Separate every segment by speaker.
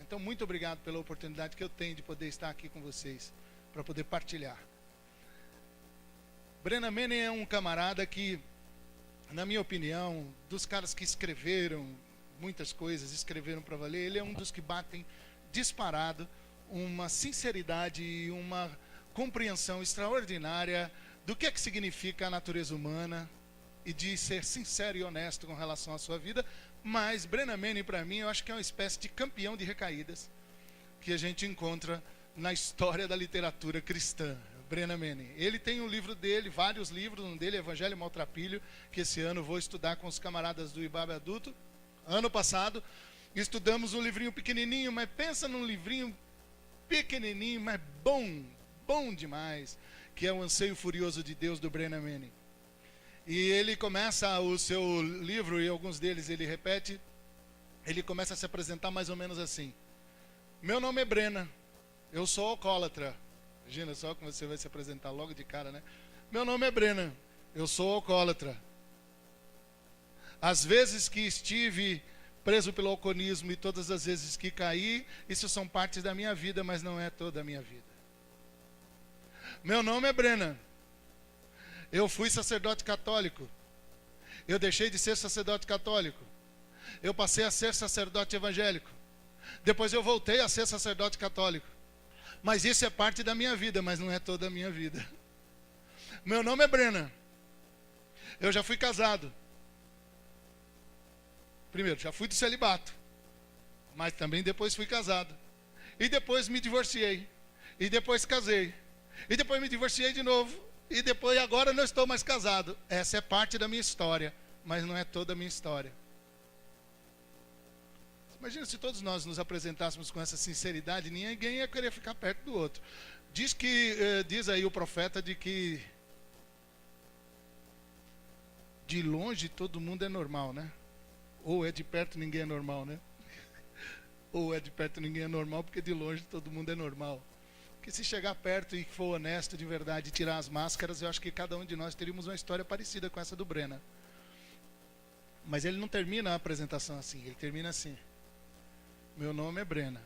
Speaker 1: Então, muito obrigado pela oportunidade que eu tenho de poder estar aqui com vocês, para poder partilhar. Brennan Manning é um camarada que, na minha opinião, dos caras que escreveram muitas coisas, escreveram para valer, ele é um dos que batem disparado uma sinceridade e uma compreensão extraordinária do que é que significa a natureza humana e de ser sincero e honesto com relação à sua vida. Mas Brennan Manning, para mim, eu acho que é uma espécie de campeão de recaídas que a gente encontra na história da literatura cristã. Brennan Manning. Ele tem um livro dele, vários livros, um dele é Evangelho Maltrapilho, que esse ano vou estudar com os camaradas do IBAB Adulto. Ano passado, estudamos um livrinho pequenininho, mas pensa num livrinho pequenininho, mas bom demais, que é O Anseio Furioso de Deus, do Brennan Manning. E ele começa o seu livro, e alguns deles ele repete, ele começa a se apresentar mais ou menos assim: meu nome é Brennan, eu sou alcoólatra. Imagina só como você vai se apresentar logo de cara, né? Meu nome é Brennan, eu sou alcoólatra. As vezes que estive preso pelo alcoolismo e todas as vezes que caí, isso são partes da minha vida, mas não é toda a minha vida. Meu nome é Brennan, eu fui sacerdote católico. Eu deixei de ser sacerdote católico. Eu passei a ser sacerdote evangélico. Depois eu voltei a ser sacerdote católico. Mas isso é parte da minha vida, mas não é toda a minha vida. Meu nome é Brennan. Eu já fui casado. Primeiro, já fui do celibato. Mas também depois fui casado. E depois me divorciei. E depois casei. E depois me divorciei de novo. E depois agora não estou mais casado. Essa é parte da minha história, mas não é toda a minha história. Imagina se todos nós nos apresentássemos com essa sinceridade, ninguém ia querer ficar perto do outro. Diz aí o profeta de que de longe todo mundo é normal, né? Ou é de perto ninguém é normal, né? Ou é de perto ninguém é normal porque de longe todo mundo é normal. Porque se chegar perto e for honesto de verdade e tirar as máscaras, eu acho que cada um de nós teríamos uma história parecida com essa do Brennan. Mas ele não termina a apresentação assim, ele termina assim: meu nome é Brennan.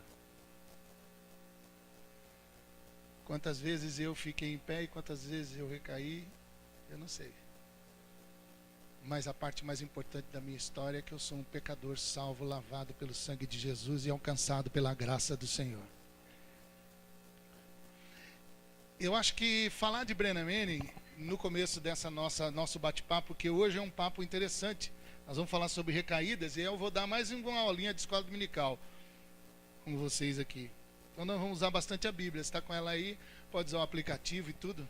Speaker 1: Quantas vezes eu fiquei em pé e quantas vezes eu recaí, eu não sei. Mas a parte mais importante da minha história é que eu sou um pecador salvo, lavado pelo sangue de Jesus e alcançado pela graça do Senhor. Eu acho que falar de Brennan Manning no começo dessa nosso bate-papo, porque hoje é um papo interessante. Nós vamos falar sobre recaídas e eu vou dar mais uma aulinha de escola dominical com vocês aqui. Então nós vamos usar bastante a Bíblia. Você está com ela aí, pode usar o aplicativo e tudo.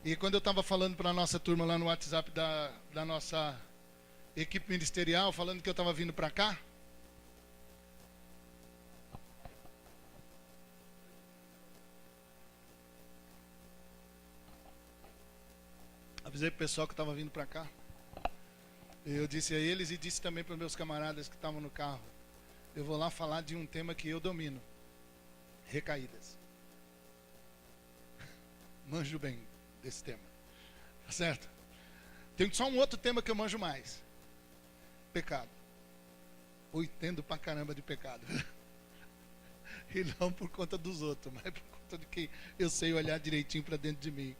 Speaker 1: E quando eu estava falando para a nossa turma lá no WhatsApp da nossa equipe ministerial, falando que eu estava vindo para cá, avisei para o pessoal que estava vindo para cá. Eu disse a eles e disse também para os meus camaradas que estavam no carro: eu vou lá falar de um tema que eu domino: recaídas. Manjo bem desse tema, tá certo? Tem só um outro tema que eu manjo mais: pecado. Eu entendo pra caramba de pecado. E não por conta dos outros, mas por conta de que eu sei olhar direitinho para dentro de mim.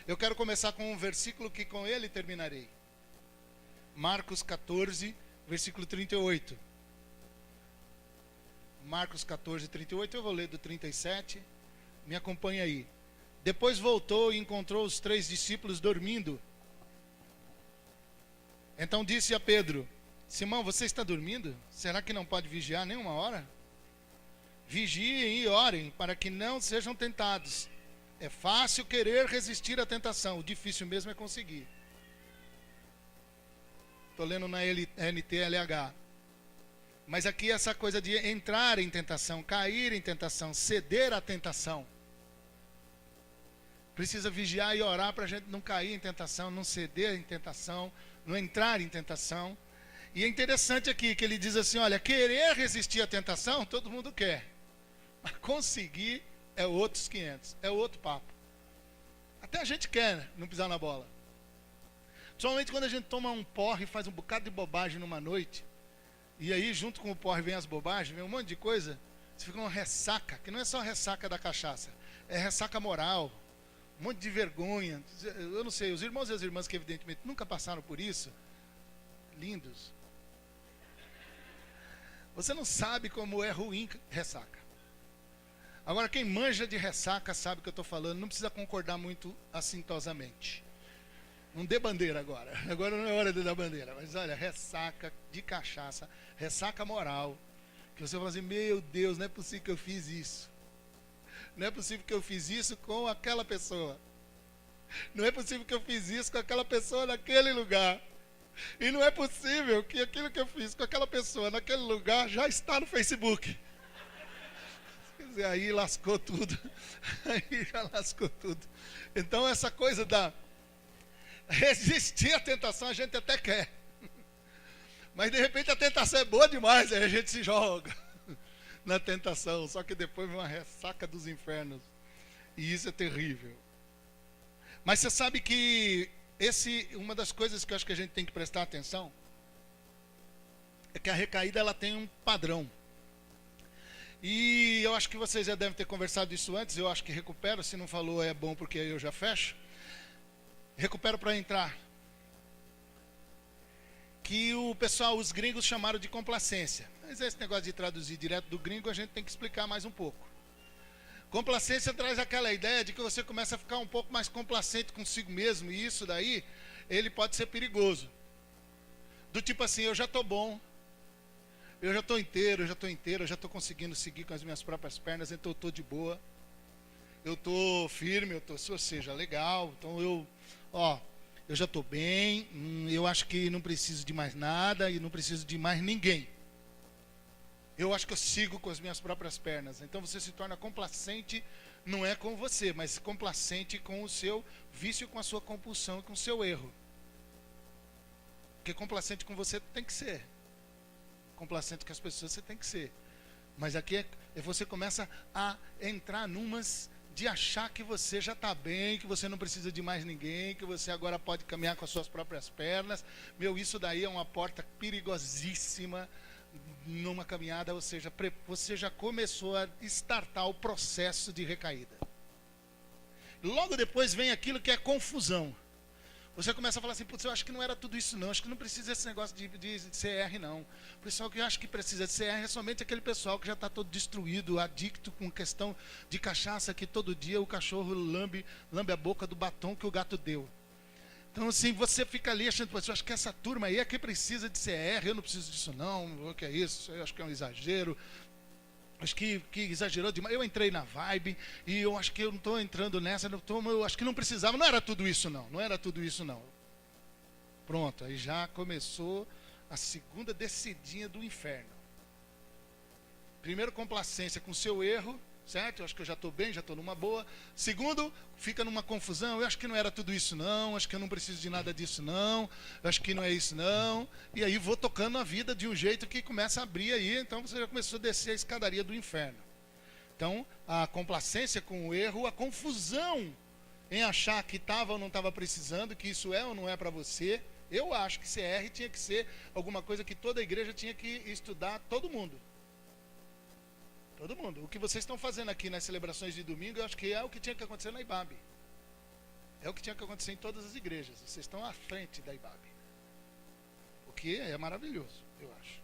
Speaker 1: Eu quero começar com um versículo que com ele terminarei. Marcos 14, versículo 38. Marcos 14, 38, eu vou ler do 37. Me acompanha aí. Depois voltou e encontrou os 3 discípulos dormindo. Então disse a Pedro: Simão, você está dormindo? Será que não pode vigiar nem uma hora? Vigiem e orem para que não sejam tentados. É fácil querer resistir à tentação, o difícil mesmo é conseguir. Estou lendo na NTLH. Mas aqui essa coisa de entrar em tentação, cair em tentação, ceder à tentação. Precisa vigiar e orar para a gente não cair em tentação, não ceder em tentação, não entrar em tentação. E é interessante aqui que ele diz assim: olha, querer resistir à tentação, todo mundo quer. Mas conseguir é outros 500, é outro papo. Até a gente quer, né? Não pisar na bola. Principalmente quando a gente toma um porre e faz um bocado de bobagem numa noite. E aí, junto com o porre, vem as bobagens, vem um monte de coisa. Você fica uma ressaca, que não é só ressaca da cachaça, é ressaca moral, um monte de vergonha. Eu não sei, os irmãos e as irmãs que evidentemente nunca passaram por isso, lindos. Você não sabe como é ruim ressaca. Agora, quem manja de ressaca sabe o que eu estou falando, não precisa concordar muito assintosamente. Não dê bandeira agora. Agora não é hora de dar bandeira. Mas olha, ressaca de cachaça, ressaca moral. Que você fala assim, meu Deus, não é possível que eu fiz isso. Não é possível que eu fiz isso com aquela pessoa. Não é possível que eu fiz isso com aquela pessoa naquele lugar. E não é possível que aquilo que eu fiz com aquela pessoa naquele lugar já está no Facebook. Quer dizer, aí lascou tudo. Aí já lascou tudo. Então essa coisa da resistir à tentação a gente até quer. Mas de repente a tentação é boa demais, aí a gente se joga na tentação. Só que depois vem uma ressaca dos infernos. E isso é terrível. Mas você sabe que uma das coisas que eu acho que a gente tem que prestar atenção é que a recaída ela tem um padrão. E eu acho que vocês já devem ter conversado isso antes. Eu acho que recupero, se não falou é bom porque aí eu já fecho. Recupero para entrar. Que o pessoal, os gringos chamaram de complacência. Mas esse negócio de traduzir direto do gringo a gente tem que explicar mais um pouco. Complacência traz aquela ideia de que você começa a ficar um pouco mais complacente consigo mesmo. E isso daí, ele pode ser perigoso. Do tipo assim, eu já estou bom. Eu já estou inteiro, eu já estou conseguindo seguir com as minhas próprias pernas, então eu estou de boa. Eu estou firme, ou seja, legal. Então eu já estou bem, eu acho que não preciso de mais nada e não preciso de mais ninguém. Eu acho que eu sigo com as minhas próprias pernas. Então você se torna complacente, não é com você, mas complacente com o seu vício, com a sua compulsão e com o seu erro. Porque complacente com você tem que ser. Complacente com as pessoas você tem que ser. Mas aqui você começa a entrar numas de achar que você já está bem, que você não precisa de mais ninguém, que você agora pode caminhar com as suas próprias pernas. Isso daí é uma porta perigosíssima numa caminhada, ou seja, você já começou a startar o processo de recaída. Logo depois vem aquilo que é confusão. Você começa a falar assim, putz, eu acho que não era tudo isso não, acho que não precisa desse negócio de CR não. O pessoal que eu acho que precisa de CR é somente aquele pessoal que já está todo destruído, adicto com questão de cachaça, que todo dia o cachorro lambe a boca do batom que o gato deu. Então assim, você fica ali achando, putz, eu acho que essa turma aí é que precisa de CR, eu não preciso disso não, o que é isso, eu acho que é um exagero. Acho que exagerou demais. Eu entrei na vibe e eu acho que eu não estou entrando nessa. Eu acho que não precisava. Não era tudo isso não. Não era tudo isso não. Pronto, aí já começou a segunda descidinha do inferno. Primeiro, complacência com o seu erro, certo? Eu acho que eu já estou bem, já estou numa boa. Segundo, fica numa confusão. Eu acho que não era tudo isso não. Acho que eu não preciso de nada disso não. Eu acho que não é isso não. E aí vou tocando a vida de um jeito que começa a abrir aí. Então você já começou a descer a escadaria do inferno. Então, a complacência com o erro, a confusão em achar que estava ou não estava precisando, que isso é ou não é para você. Eu acho que CR tinha que ser alguma coisa que toda a igreja tinha que estudar, todo mundo. Todo mundo. O que vocês estão fazendo aqui nas celebrações de domingo, eu acho que é o que tinha que acontecer na IBAB. É o que tinha que acontecer em todas as igrejas. Vocês estão à frente da IBAB. O que é maravilhoso, eu acho.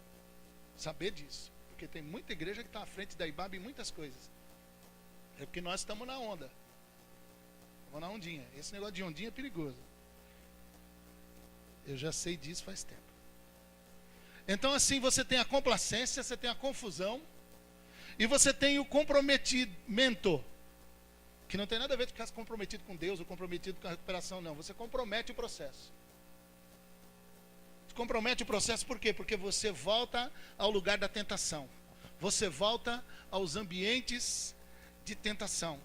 Speaker 1: Saber disso. Porque tem muita igreja que está à frente da IBAB em muitas coisas. É porque nós estamos na onda. Estamos na ondinha. Esse negócio de ondinha é perigoso. Eu já sei disso faz tempo. Então assim, você tem a complacência, você tem a confusão. E você tem o comprometimento, que não tem nada a ver com ficar comprometido com Deus ou comprometido com a recuperação, não. Você compromete o processo. Você compromete o processo por quê? Porque você volta ao lugar da tentação. Você volta aos ambientes de tentação,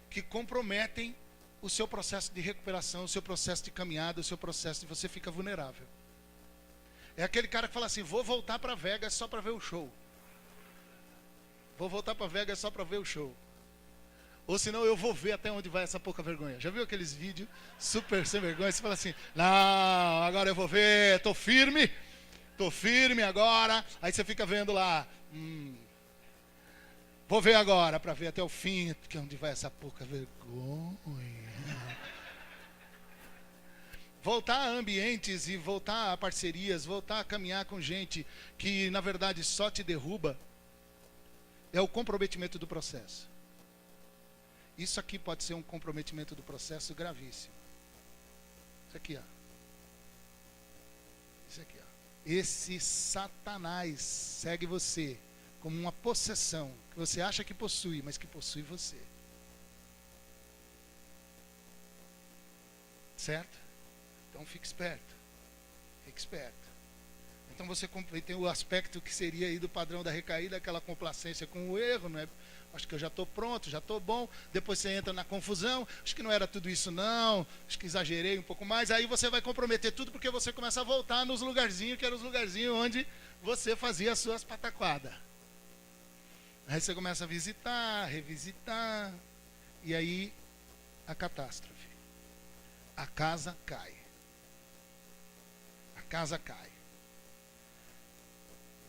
Speaker 1: que comprometem o seu processo de recuperação, o seu processo de caminhada, o seu processo de você fica vulnerável. É aquele cara que fala assim, vou voltar para Vegas só para ver o show. Vou voltar para Vegas só para ver o show. Ou senão eu vou ver até onde vai essa pouca vergonha. Já viu aqueles vídeos super sem vergonha? Você fala assim, não, agora eu vou ver, estou firme. Tô firme agora. Aí você fica vendo lá. Vou ver agora, para ver até o fim, que onde vai essa pouca vergonha. Voltar a ambientes e voltar a parcerias, voltar a caminhar com gente que na verdade só te derruba, é o comprometimento do processo. Isso aqui pode ser um comprometimento do processo gravíssimo. Isso aqui, ó. Isso aqui, ó. Esse Satanás segue você como uma possessão que você acha que possui, mas que possui você. Certo? Então fique esperto. Fique esperto. Então você tem o aspecto que seria aí do padrão da recaída, aquela complacência com o erro, não é? Acho que eu já estou pronto, já estou bom. Depois você entra na confusão. Acho que não era tudo isso não. Acho que exagerei um pouco mais. Aí você vai comprometer tudo porque você começa a voltar nos lugarzinhos, que eram os lugarzinhos onde você fazia as suas pataquadas. Aí você começa a visitar, revisitar. E aí a catástrofe. A casa cai. A casa cai.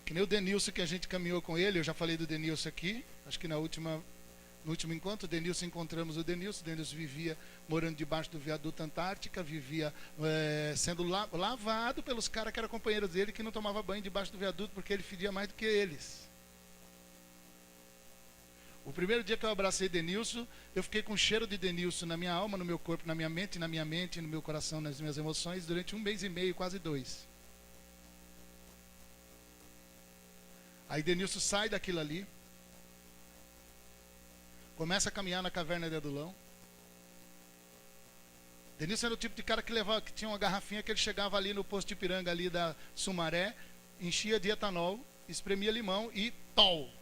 Speaker 1: Que nem o Denilson que a gente caminhou com ele, eu já falei do Denilson aqui, acho que no último encontro, o Denilson encontramos o Denilson vivia morando debaixo do viaduto Antártica, vivia sendo lavado pelos caras que eram companheiros dele, que não tomava banho debaixo do viaduto, porque ele fedia mais do que eles. O primeiro dia que eu abracei Denilson, eu fiquei com cheiro de Denilson na minha alma, no meu corpo, na minha mente, no meu coração, nas minhas emoções, durante 1 mês e meio, quase 2. Aí Denilson sai daquilo ali, começa a caminhar na caverna de Adulão. Denilson era o tipo de cara que tinha uma garrafinha que ele chegava ali no posto de Ipiranga ali da Sumaré, enchia de etanol, espremia limão e tol.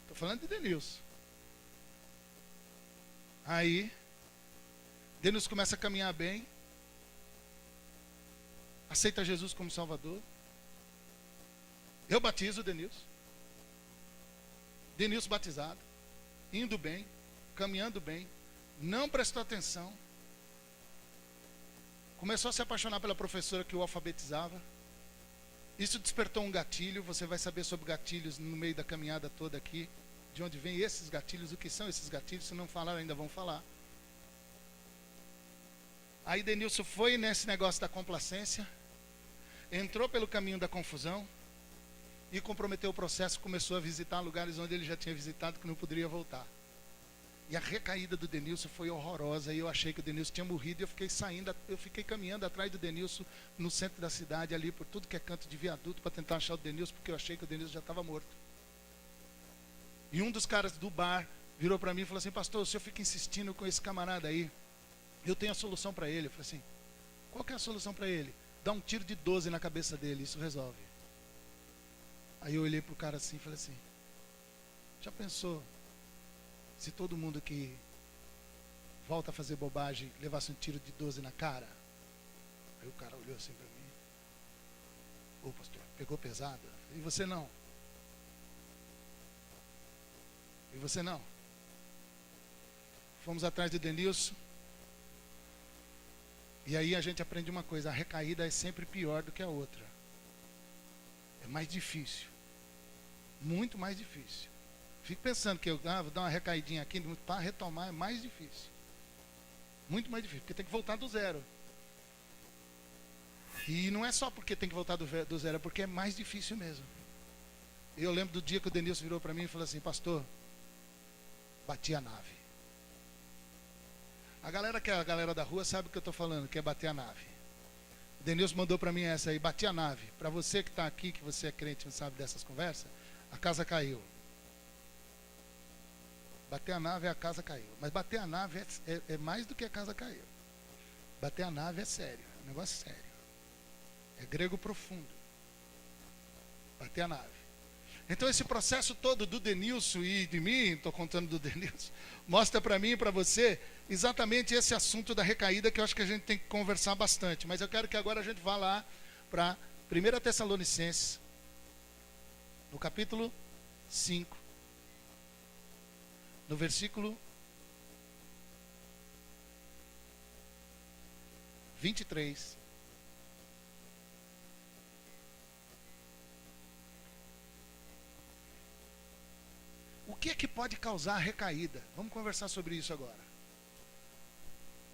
Speaker 1: Estou falando de Denilson. Aí Denilson começa a caminhar bem, aceita Jesus como Salvador. Eu batizo o Denilson. Denilson batizado, indo bem, caminhando bem, não prestou atenção. Começou a se apaixonar pela professora que o alfabetizava. Isso despertou um gatilho. Você vai saber sobre gatilhos no meio da caminhada toda aqui. De onde vêm esses gatilhos, o que são esses gatilhos. Se não falaram, ainda vão falar. Aí Denilson foi nesse negócio da complacência, entrou pelo caminho da confusão e comprometeu o processo, começou a visitar lugares onde ele já tinha visitado, que não poderia voltar. E a recaída do Denilson foi horrorosa, e eu achei que o Denilson tinha morrido, e eu fiquei caminhando atrás do Denilson, no centro da cidade, ali, por tudo que é canto de viaduto, para tentar achar o Denilson, porque eu achei que o Denilson já estava morto. E um dos caras do bar virou para mim e falou assim: pastor, o senhor fica insistindo com esse camarada aí, eu tenho a solução para ele. Eu falei assim: qual que é a solução para ele? Dá um tiro de 12 na cabeça dele, isso resolve. Aí eu olhei pro cara assim e falei assim: já pensou se todo mundo que volta a fazer bobagem levasse um tiro de 12 na cara? Aí o cara olhou assim para mim: ô pastor, pegou pesado? E você não? E você não? Fomos atrás de Denilson. E aí a gente aprende uma coisa: a recaída é sempre pior do que a outra. É mais difícil. Muito mais difícil. Fico pensando que vou dar uma recaidinha aqui, para retomar é mais difícil. Muito mais difícil, porque tem que voltar do zero. E não é só porque tem que voltar do zero, é porque é mais difícil mesmo. Eu lembro do dia que o Denilson virou para mim e falou assim: pastor, bati a nave. A galera que é a galera da rua sabe o que eu estou falando, que é bater a nave. O Denilson mandou para mim essa aí: bati a nave. Para você que está aqui, que você é crente, não sabe dessas conversas, a casa caiu. Bater a nave, a casa caiu. Mas bater a nave é mais do que a casa caiu. Bater a nave é sério, é um negócio sério. É grego profundo. Bater a nave. Então esse processo todo do Denilson e de mim, estou contando do Denilson, mostra para mim e para você exatamente esse assunto da recaída, que eu acho que a gente tem que conversar bastante. Mas eu quero que agora a gente vá lá para 1 Tessalonicenses, no capítulo 5, no versículo 23. que é que pode causar recaída? Vamos conversar sobre isso agora.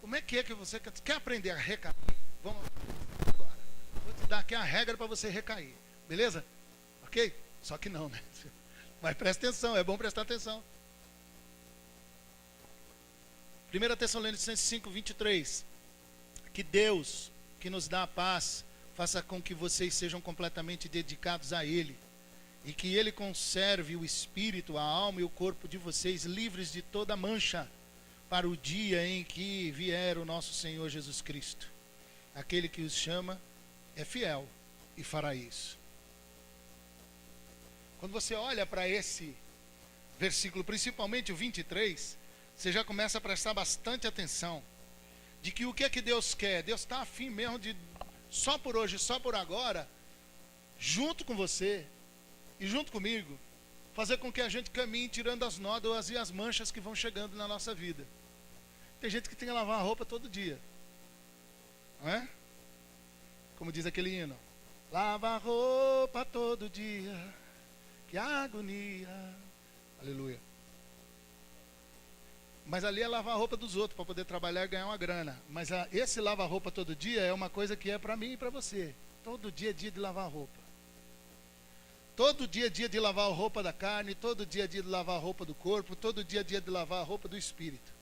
Speaker 1: Como é que você quer aprender a recair? Vamos agora. Vou te dar aqui a regra para você recair. Beleza? Ok? Só que não, né? Mas presta atenção, é bom prestar atenção. 1 Tessalonicenses 5, 23. Que Deus, que nos dá a paz, faça com que vocês sejam completamente dedicados a Ele. E que Ele conserve o espírito, a alma e o corpo de vocês livres de toda mancha, para o dia em que vier o nosso Senhor Jesus Cristo. Aquele que os chama é fiel e fará isso. Quando você olha para esse versículo, principalmente o 23, você já começa a prestar bastante atenção de que o que é que Deus quer? Deus está afim mesmo de, só por hoje, só por agora, junto com você e junto comigo, fazer com que a gente caminhe tirando as nódoas e as manchas que vão chegando na nossa vida. Tem gente que tem que lavar a roupa todo dia, não é? Como diz aquele hino: lava a roupa todo dia, que agonia. Aleluia. Mas ali é lavar a roupa dos outros para poder trabalhar e ganhar uma grana. Mas esse lavar a roupa todo dia é uma coisa que é para mim e para você. Todo dia é dia de lavar a roupa. Todo dia é dia de lavar a roupa da carne, todo dia é dia de lavar a roupa do corpo, todo dia é dia de lavar a roupa do espírito.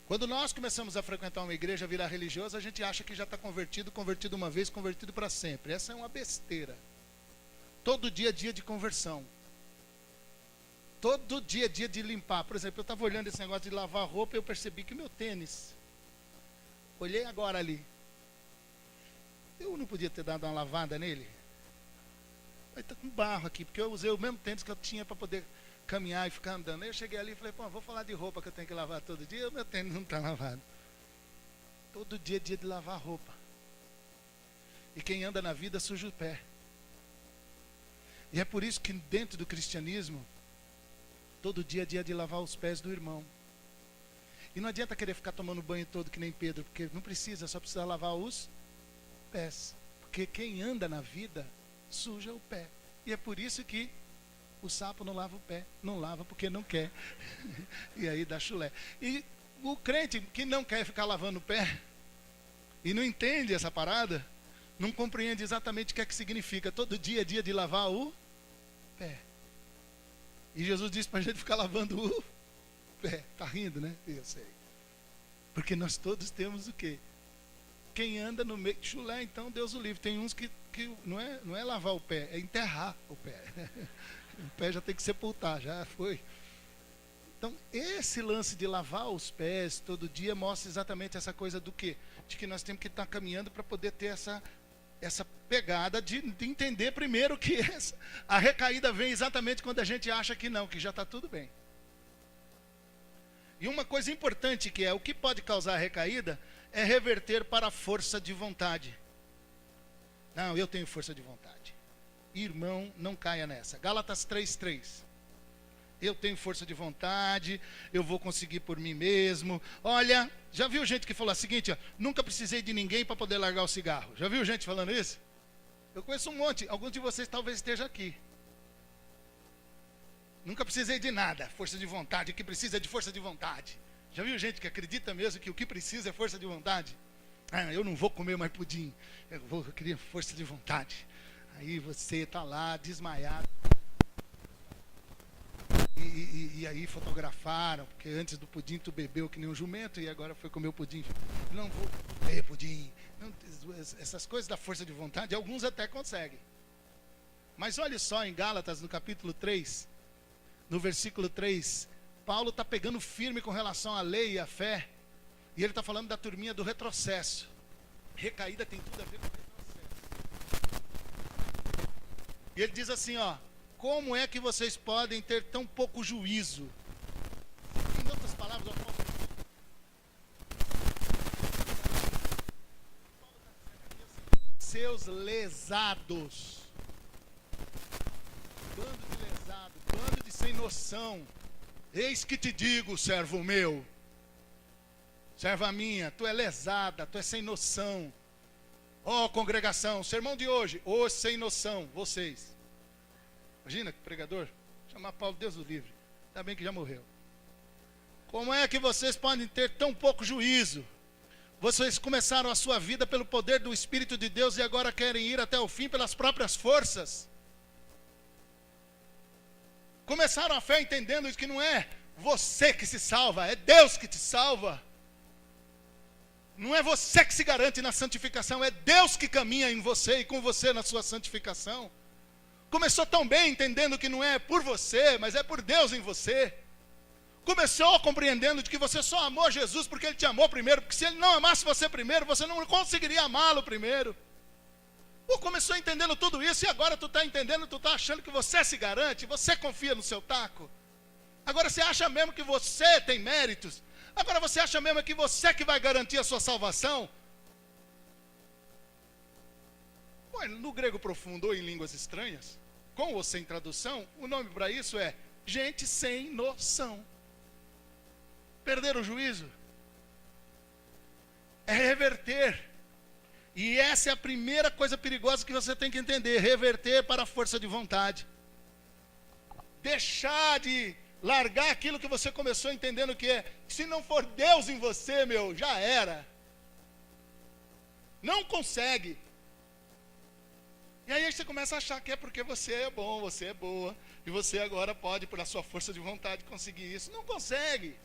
Speaker 1: Quando nós começamos a frequentar uma igreja, virar religioso, a gente acha que já está convertido uma vez, convertido para sempre. Essa é uma besteira. Todo dia é dia de conversão. Todo dia é dia de limpar. Por exemplo, eu estava olhando esse negócio de lavar roupa e eu percebi que o meu tênis, olhei agora ali, eu não podia ter dado uma lavada nele? Vai estar com barro aqui, porque eu usei o mesmo tênis que eu tinha para poder caminhar e ficar andando. Aí eu cheguei ali e falei, pô, vou falar de roupa que eu tenho que lavar todo dia, o meu tênis não está lavado. Todo dia é dia de lavar roupa. E quem anda na vida suja o pé. E é por isso que dentro do cristianismo, todo dia é dia de lavar os pés do irmão. E não adianta querer ficar tomando banho todo que nem Pedro, porque não precisa, só precisa lavar os pés. Porque quem anda na vida suja o pé. E é por isso que o sapo não lava o pé. Não lava porque não quer. E aí dá chulé. E o crente que não quer ficar lavando o pé e não entende essa parada, não compreende exatamente o que é que significa. Todo dia é dia de lavar o pé. E Jesus disse para a gente ficar lavando o pé. Está rindo, né? Eu sei. Porque nós todos temos o quê? Quem anda no meio... Chulé, então, Deus o livre. Tem uns que não é lavar o pé, é enterrar o pé. O pé já tem que sepultar, já foi. Então, esse lance de lavar os pés todo dia mostra exatamente essa coisa do quê? De que nós temos que estar caminhando para poder ter essa pegada de entender primeiro que a recaída vem exatamente quando a gente acha que não, que já está tudo bem. E uma coisa importante que é, o que pode causar a recaída é reverter para a força de vontade. Não, eu tenho força de vontade. Irmão, não caia nessa. Gálatas 3:3. Eu tenho força de vontade, eu vou conseguir por mim mesmo. Olha, já viu gente que falou o seguinte, ó, nunca precisei de ninguém para poder largar o cigarro. Já viu gente falando isso? Eu conheço um monte, alguns de vocês talvez estejam aqui. Nunca precisei de nada, força de vontade, o que precisa é de força de vontade. Já viu gente que acredita mesmo que o que precisa é força de vontade? Ah, eu não vou comer mais pudim, eu queria força de vontade. Aí você está lá, desmaiado. E aí fotografaram, porque antes do pudim tu bebeu que nem um jumento e agora foi comer o pudim. Não vou comer pudim. Não, essas coisas da força de vontade, alguns até conseguem. Mas olha só em Gálatas, no capítulo 3, no versículo 3, Paulo está pegando firme com relação à lei e à fé. E ele está falando da turminha do retrocesso. Recaída tem tudo a ver com retrocesso. E ele diz assim, ó, como é que vocês podem ter tão pouco juízo? Em outras palavras, seus lesados. Bando de lesado, bando de sem noção. Eis que te digo, servo meu, serva minha, tu é lesada, tu é sem noção. Ó, congregação, sermão de hoje, os sem noção, vocês. Imagina que pregador, Chamar Paulo, Deus o livre. Ainda bem que já morreu. Como é que vocês podem ter tão pouco juízo? Vocês começaram a sua vida pelo poder do Espírito de Deus e agora querem ir até o fim pelas próprias forças. Começaram a fé entendendo que não é você que se salva, é Deus que te salva. Não é você que se garante na santificação, é Deus que caminha em você e com você na sua santificação. Começou tão bem entendendo que não é por você, mas é por Deus em você. Começou compreendendo de que você só amou Jesus porque Ele te amou primeiro, porque se Ele não amasse você primeiro, você não conseguiria amá-lo primeiro. Pô, começou entendendo tudo isso e agora tu está entendendo, tu está achando que você se garante, você confia no seu taco. Agora você acha mesmo que você tem méritos? Agora você acha mesmo que você que vai garantir a sua salvação? Pô, no grego profundo ou em línguas estranhas, com ou sem tradução, o nome para isso é gente sem noção. Perder o juízo é reverter. E essa é a primeira coisa perigosa que você tem que entender. Reverter para a força de vontade. Deixar de largar aquilo que você começou entendendo que é. Se não for Deus em você, meu, já era. Não consegue. E aí você começa a achar que é porque você é bom, você é boa. E você agora pode, por a sua força de vontade, conseguir isso. Não consegue.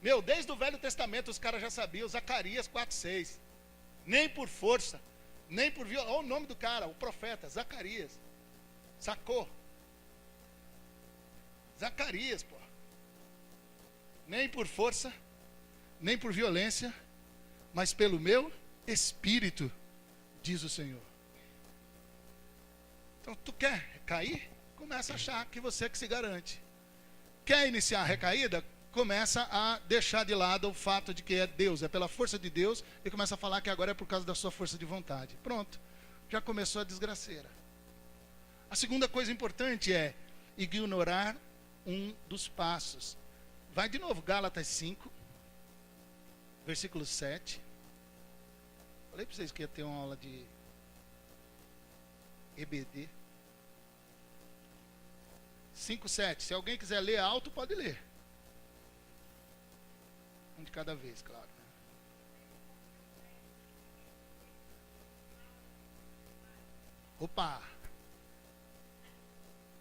Speaker 1: Meu, desde o Velho Testamento os caras já sabiam, Zacarias 4:6. Nem por força, nem por violência. Olha o nome do cara, o profeta, Zacarias. Sacou? Zacarias, pô. Nem por força, nem por violência, mas pelo meu Espírito, diz o Senhor. Então, tu quer cair? Começa a achar que você é que se garante. Quer iniciar a recaída? Começa a deixar de lado o fato de que é Deus, é pela força de Deus, e começa a falar que agora é por causa da sua força de vontade. Pronto, já começou a desgraceira. A segunda coisa importante é ignorar um dos passos. Vai de novo, Gálatas 5, versículo 7. Falei para vocês que ia ter uma aula de EBD. 5:7. Se alguém quiser ler alto, pode ler. Um de cada vez, claro. Opa!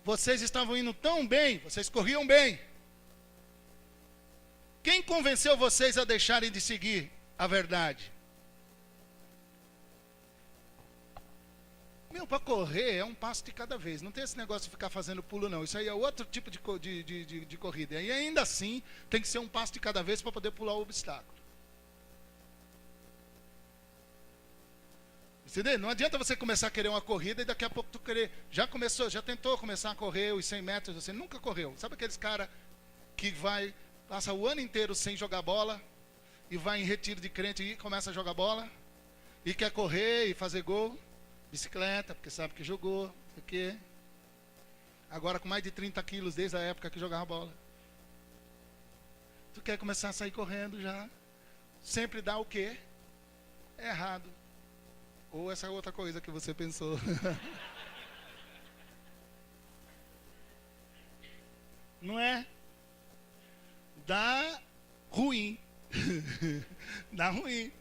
Speaker 1: Vocês estavam indo tão bem, vocês corriam bem. Quem convenceu vocês a deixarem de seguir a verdade? Meu, para correr é um passo de cada vez. Não tem esse negócio de ficar fazendo pulo, não. Isso aí é outro tipo de corrida. E ainda assim, tem que ser um passo de cada vez para poder pular o obstáculo. Entendeu? Não adianta você começar a querer uma corrida e daqui a pouco tu querer... Já tentou começar a correr os 100 metros, você nunca correu. Sabe aqueles caras que passa o ano inteiro sem jogar bola e vai em retiro de crente e começa a jogar bola e quer correr e fazer gol? Bicicleta, porque sabe que jogou, não sei o quê. Agora com mais de 30 quilos desde a época que jogava bola. Tu quer começar a sair correndo já. Sempre dá o quê? É errado. Ou essa outra coisa que você pensou. Não é? Dá ruim. Dá ruim.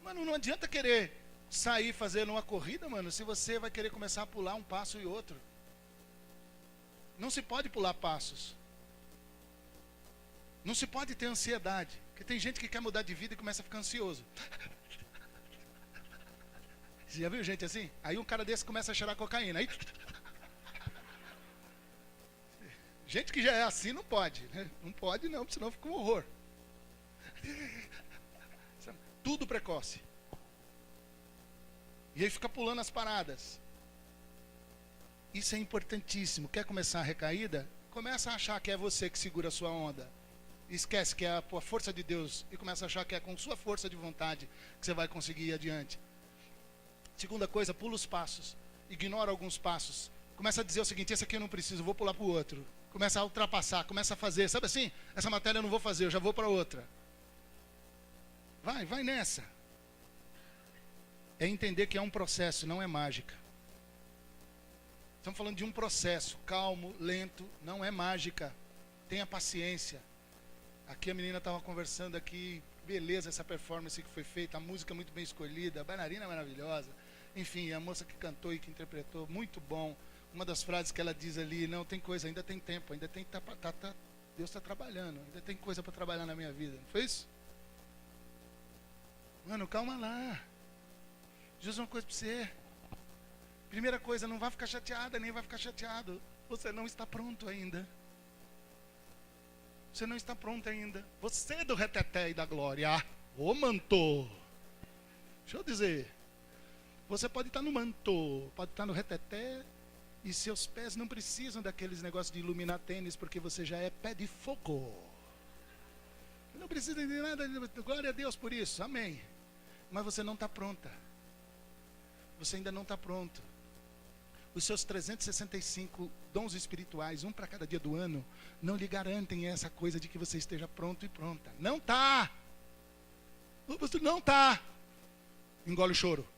Speaker 1: Mano, não adianta querer sair fazendo uma corrida, mano, se você vai querer começar a pular um passo e outro. Não se pode pular passos. Não se pode ter ansiedade. Porque tem gente que quer mudar de vida e começa a ficar ansioso. Você já viu gente assim? Aí um cara desse começa a cheirar cocaína. Aí... Gente que já é assim não pode, né? Não pode não, senão fica um horror. Tudo precoce. E aí fica pulando as paradas. Isso é importantíssimo. Quer começar a recaída? Começa a achar que é você que segura a sua onda. Esquece que é a força de Deus e começa a achar que é com sua força de vontade que você vai conseguir ir adiante. Segunda coisa, pula os passos. Ignora alguns passos. Começa a dizer o seguinte: esse aqui eu não preciso, vou pular para o outro. Começa a ultrapassar, começa a fazer. Sabe assim? Essa matéria eu não vou fazer, eu já vou para outra. Vai nessa. É entender que é um processo, não é mágica. Estamos falando de um processo calmo, lento, não é mágica. Tenha paciência. Aqui a menina estava conversando aqui, beleza essa performance que foi feita, a música muito bem escolhida, a bailarina maravilhosa. Enfim, a moça que cantou e que interpretou, muito bom. Uma das frases que ela diz ali, não tem coisa, ainda tem tempo, ainda tem Deus está trabalhando, ainda tem coisa para trabalhar na minha vida. Não foi isso? Mano, calma lá. Jesus uma coisa para você. Primeira coisa, não vai ficar chateada, nem vai ficar chateado. Você não está pronto ainda. Você não está pronto ainda. Você é do reteté e da glória. Ô manto. Deixa eu dizer. Você pode estar no manto, pode estar no reteté, e seus pés não precisam daqueles negócios de iluminar tênis, porque você já é pé de fogo. Não precisa de nada, glória a Deus por isso, amém. Mas você não está pronta. Você ainda não está pronto. Os seus 365 dons espirituais, um para cada dia do ano, não lhe garantem essa coisa de que você esteja pronto e pronta. Não está. Você não está. Engole o choro.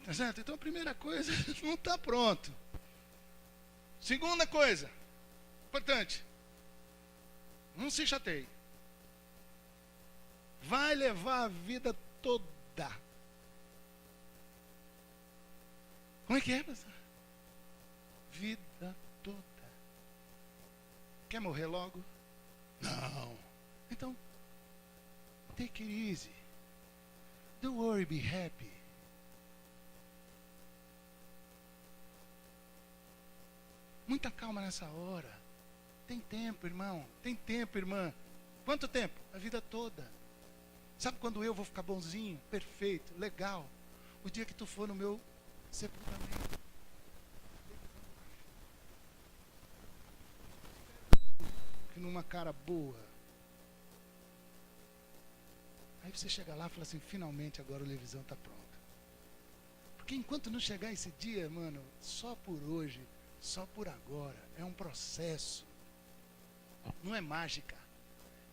Speaker 1: Tá certo? Então a primeira coisa, não está pronto. Segunda coisa, importante, não se chateie. Vai levar a vida toda. Como é que é, pastor? Vida toda. Quer morrer logo? Não. Então, take it easy. Don't worry, be happy. Muita calma nessa hora. Tem tempo, irmão. Tem tempo, irmã. Quanto tempo? A vida toda. Sabe quando eu vou ficar bonzinho? Perfeito, legal. O dia que tu for no meu sepultamento. Numa cara boa. Aí você chega lá e fala assim, finalmente agora a televisão está pronta. Porque enquanto não chegar esse dia, mano, só por hoje, só por agora, é um processo. Não é mágica.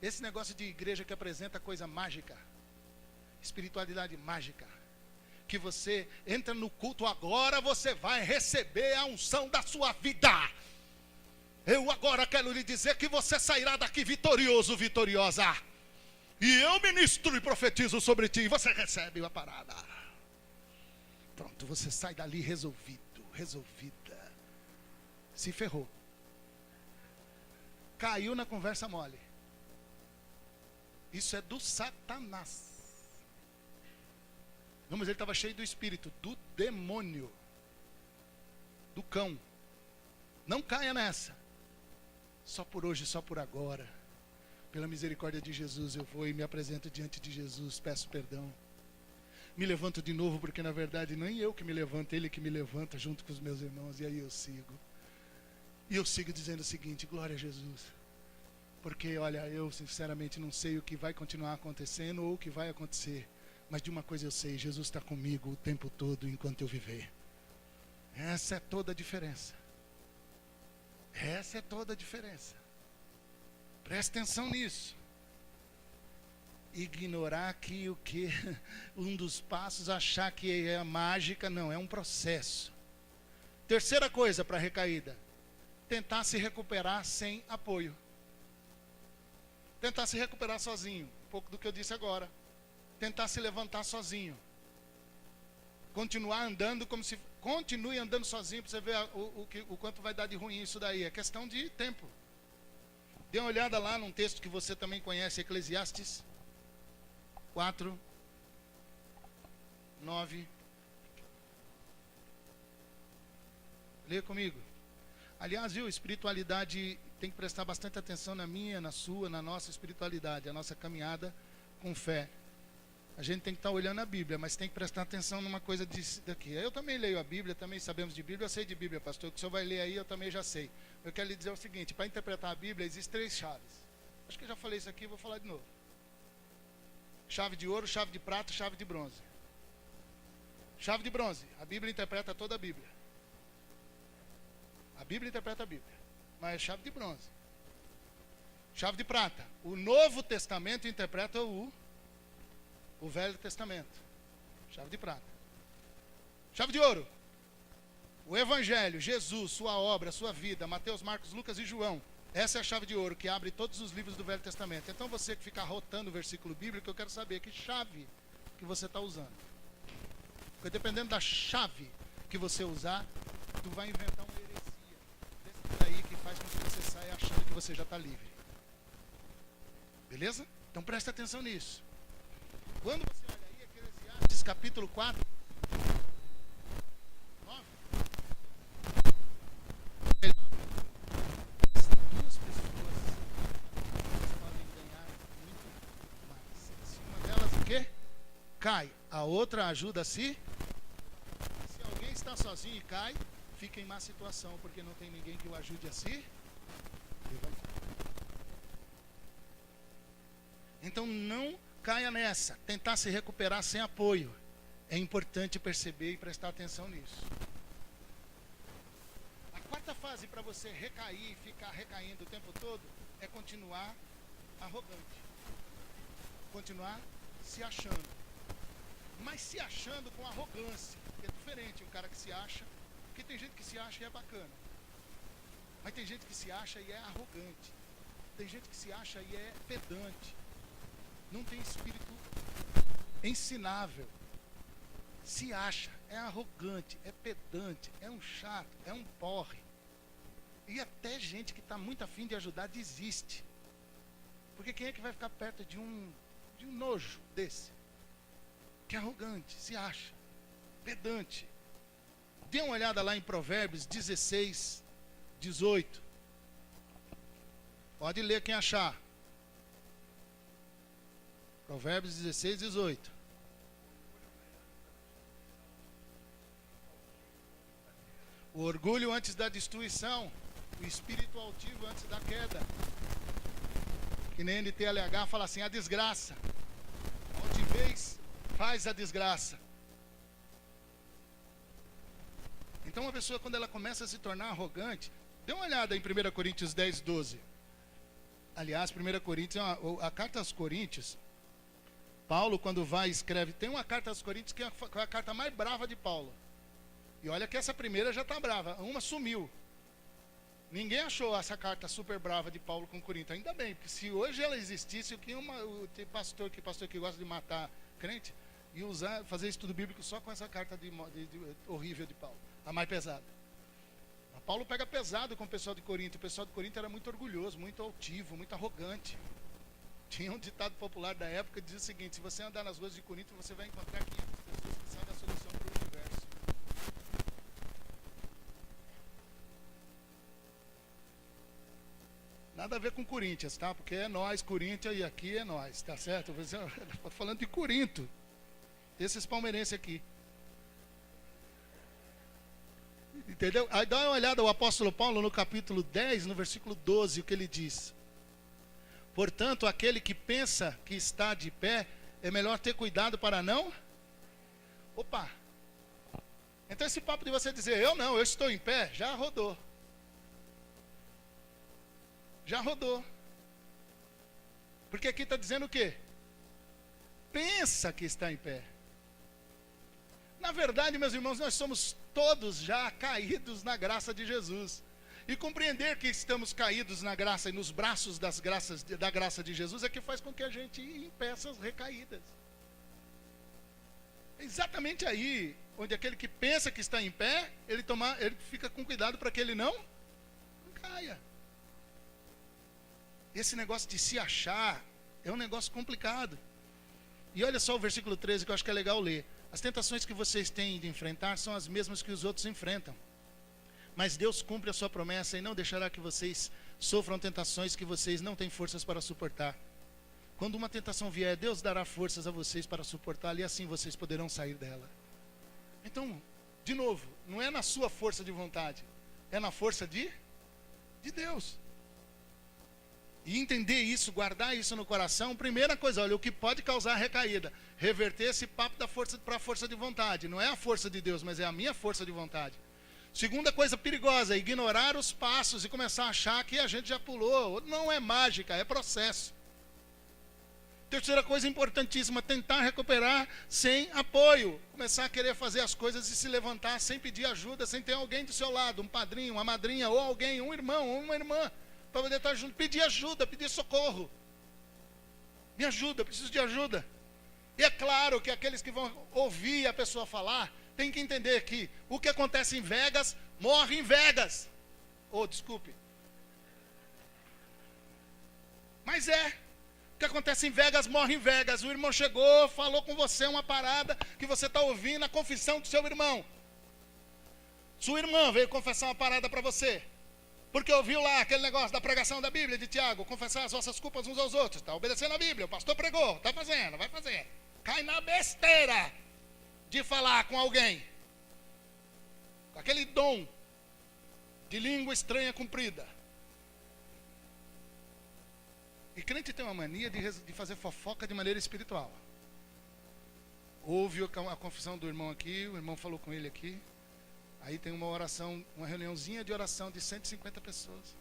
Speaker 1: Esse negócio de igreja que apresenta coisa mágica, espiritualidade mágica, que você entra no culto agora, você vai receber a unção da sua vida. Eu agora quero lhe dizer que você sairá daqui vitorioso, vitoriosa. E eu ministro e profetizo sobre ti, e você recebe a parada. Pronto, você sai dali resolvido, resolvida. Se ferrou. Caiu na conversa mole. Isso é do Satanás. Não, mas ele estava cheio do espírito, do demônio, do cão. Não caia nessa. Só por hoje, só por agora. Pela misericórdia de Jesus, eu vou e me apresento diante de Jesus, peço perdão. Me levanto de novo, porque na verdade nem eu que me levanto, Ele que me levanta junto com os meus irmãos, e aí eu sigo. E eu sigo dizendo o seguinte, glória a Jesus. Porque, olha, eu sinceramente não sei o que vai continuar acontecendo ou o que vai acontecer. Mas de uma coisa eu sei, Jesus está comigo o tempo todo enquanto eu viver. Essa é toda a diferença. Essa é toda a diferença. Preste atenção nisso. Ignorar que o que um dos passos, achar que é mágica, não, é um processo. Terceira coisa para a recaída, tentar se recuperar sem apoio. Tentar se recuperar sozinho, um pouco do que eu disse agora. Tentar se levantar sozinho. Continuar andando como se... Continue andando sozinho para você ver o quanto vai dar de ruim isso daí. É questão de tempo. Dê uma olhada lá num texto que você também conhece, Eclesiastes 4, 9. Leia comigo. Aliás, viu, espiritualidade, tem que prestar bastante atenção na minha, na sua, na nossa espiritualidade, a nossa caminhada com fé. A gente tem que estar olhando a Bíblia, mas tem que prestar atenção numa coisa daqui. Eu também leio a Bíblia, também sabemos de Bíblia, eu sei de Bíblia, pastor. O que o senhor vai ler aí, eu também já sei. Eu quero lhe dizer o seguinte, para interpretar a Bíblia, existem 3 chaves. Acho que eu já falei isso aqui, vou falar de novo. Chave de ouro, chave de prata, chave de bronze. Chave de bronze, a Bíblia interpreta toda a Bíblia. A Bíblia interpreta a Bíblia, mas é chave de bronze. Chave de prata, o Novo Testamento interpreta o Velho Testamento. Chave de prata. Chave de ouro. O Evangelho, Jesus, sua obra, sua vida, Mateus, Marcos, Lucas e João. Essa é a chave de ouro que abre todos os livros do Velho Testamento. Então você que fica rotando o versículo bíblico, eu quero saber que chave que você está usando. Porque dependendo da chave que você usar, tu vai inventar uma heresia desse daí que faz com que você saia achando que você já está livre. Beleza? Então presta atenção nisso. Quando você olha aí, Eclesiastes capítulo 4, 9. Duas pessoas podem ganhar muito mais. Se uma delas o quê? Cai, a outra ajuda a si. Se alguém está sozinho e cai, fica em má situação, porque não tem ninguém que o ajude a si. Então não caia nessa, tentar se recuperar sem apoio. É importante perceber e prestar atenção nisso. A quarta fase para você recair e ficar recaindo o tempo todo é continuar arrogante. Continuar se achando. Mas se achando com arrogância. É diferente um cara que se acha, porque tem gente que se acha e é bacana. Mas tem gente que se acha e é arrogante. Tem gente que se acha e é pedante. Não tem espírito ensinável. Se acha, é arrogante, é pedante, é um chato, é um porre. E até gente que está muito afim de ajudar desiste. Porque quem é que vai ficar perto de um nojo desse? Que é arrogante, se acha, pedante. Dê uma olhada lá em Provérbios 16, 18. Pode ler quem achar. Provérbios 16, 18. O orgulho antes da destruição, o espírito altivo antes da queda. Que nem NTLH fala assim, a desgraça. Altivez faz a desgraça. Então uma pessoa, quando ela começa a se tornar arrogante, dê uma olhada em 1 Coríntios 10, 12. Aliás, 1 Coríntios, a carta aos Coríntios, Paulo, quando vai e escreve, tem uma carta aos Coríntios que é a carta mais brava de Paulo. E olha que essa primeira já está brava, uma sumiu. Ninguém achou essa carta super brava de Paulo com Corinto. Ainda bem, porque se hoje ela existisse, tem pastor que gosta de matar crente, e fazer estudo bíblico só com essa carta horrível de Paulo, a mais pesada. Paulo pega pesado com o pessoal de Corinto. O pessoal de Corinto era muito orgulhoso, muito altivo, muito arrogante. Tinha um ditado popular da época que dizia o seguinte: se você andar nas ruas de Corinto, você vai encontrar 500 pessoas que sabem a solução para o universo. Nada a ver com Corinthians, tá? Porque é nós, Corinthians, e aqui é nós, tá certo? Estou falando de Corinto. Esses palmeirenses aqui. Entendeu? Aí dá uma olhada o apóstolo Paulo no capítulo 10, no versículo 12, o que ele diz. Portanto, aquele que pensa que está de pé, é melhor ter cuidado para não... Opa! Então esse papo de você dizer, eu estou em pé, já rodou. Já rodou. Porque aqui está dizendo o quê? Pensa que está em pé. Na verdade, meus irmãos, nós somos todos já caídos na graça de Jesus. E compreender que estamos caídos na graça e nos braços da graça de Jesus é que faz com que a gente impeça as recaídas. É exatamente aí onde aquele que pensa que está em pé, ele fica com cuidado para que ele não caia. Esse negócio de se achar é um negócio complicado. E olha só o versículo 13 que eu acho que é legal ler. As tentações que vocês têm de enfrentar são as mesmas que os outros enfrentam. Mas Deus cumpre a sua promessa e não deixará que vocês sofram tentações que vocês não têm forças para suportar. Quando uma tentação vier, Deus dará forças a vocês para suportá-la e assim vocês poderão sair dela. Então, de novo, não é na sua força de vontade, é na força de Deus. E entender isso, guardar isso no coração, primeira coisa, olha, o que pode causar recaída, reverter esse papo da força para a força de vontade. Não é a força de Deus, mas é a minha força de vontade. Segunda coisa perigosa, ignorar os passos e começar a achar que a gente já pulou. Não é mágica, é processo. Terceira coisa importantíssima, tentar recuperar sem apoio. Começar a querer fazer as coisas e se levantar sem pedir ajuda, sem ter alguém do seu lado, um padrinho, uma madrinha, ou alguém, um irmão, ou uma irmã, para poder estar junto. Pedir ajuda, pedir socorro. Me ajuda, preciso de ajuda. E é claro que aqueles que vão ouvir a pessoa falar, tem que entender que o que acontece em Vegas, morre em Vegas. Oh, desculpe. Mas o que acontece em Vegas, morre em Vegas. O irmão chegou, falou com você uma parada que você está ouvindo, a confissão do seu irmão. Sua irmã veio confessar uma parada para você. Porque ouviu lá aquele negócio da pregação da Bíblia de Tiago, confessar as vossas culpas uns aos outros. Está obedecendo a Bíblia, o pastor pregou, está fazendo, vai fazer. Cai na besteira de falar com alguém. Com aquele dom de língua estranha cumprida. E crente tem uma mania de fazer fofoca de maneira espiritual. Ouve a confissão do irmão aqui, o irmão falou com ele aqui. Aí tem uma oração, uma reuniãozinha de oração de 150 pessoas.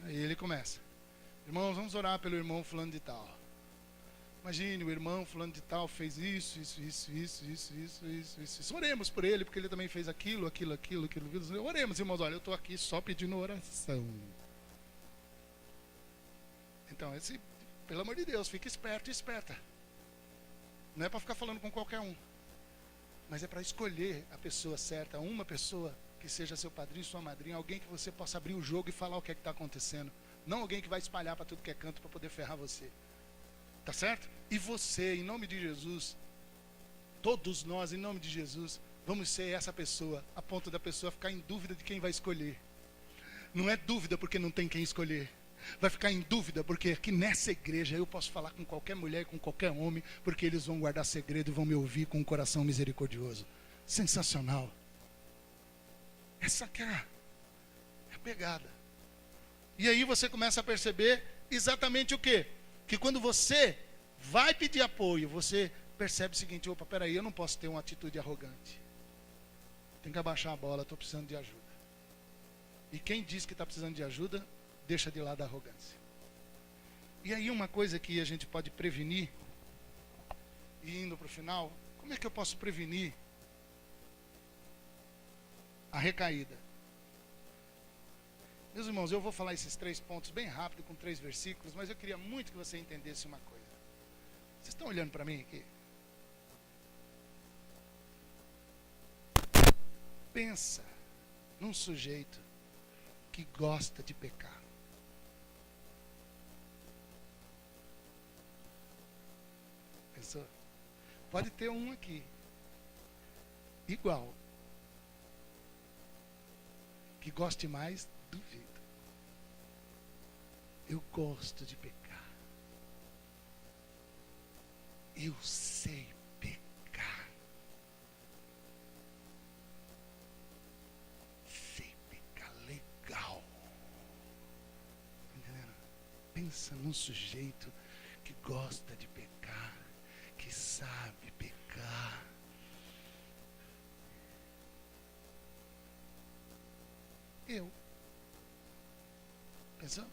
Speaker 1: Aí ele começa. Irmãos, vamos orar pelo irmão fulano de tal. Imagine, o irmão fulano de tal fez isso. Oremos por ele, porque ele também fez aquilo. Oremos, irmãos, olha, eu estou aqui só pedindo oração. Então, pelo amor de Deus, fique esperto e esperta. Não é para ficar falando com qualquer um. Mas é para escolher a pessoa certa, uma pessoa que seja seu padrinho, sua madrinha, alguém que você possa abrir o jogo e falar o que é que está acontecendo. Não alguém que vai espalhar para tudo que é canto para poder ferrar você. Tá certo? E você, em nome de Jesus, todos nós, em nome de Jesus, vamos ser essa pessoa, a ponto da pessoa ficar em dúvida de quem vai escolher. Não é dúvida porque não tem quem escolher. Vai ficar em dúvida porque aqui nessa igreja eu posso falar com qualquer mulher e com qualquer homem, porque eles vão guardar segredo e vão me ouvir com um coração misericordioso. Sensacional. Essa que é a pegada. E aí você começa a perceber exatamente o quê? Que quando você vai pedir apoio, você percebe o seguinte: opa, peraí, eu não posso ter uma atitude arrogante. Tem que abaixar a bola, estou precisando de ajuda. E quem diz que está precisando de ajuda, deixa de lado a arrogância. E aí uma coisa que a gente pode prevenir, e indo para o final, como é que eu posso prevenir a recaída? Meus irmãos, eu vou falar esses 3 pontos bem rápido, com 3 versículos, mas eu queria muito que você entendesse uma coisa. Vocês estão olhando para mim aqui? Pensa num sujeito que gosta de pecar. Pensou? Pode ter um aqui, igual, que goste mais, duvido. Eu gosto de pecar. Eu sei pecar. Sei pecar legal. Entendeu? Pensa num sujeito que gosta de pecar, que sabe pecar. Eu. Pensou?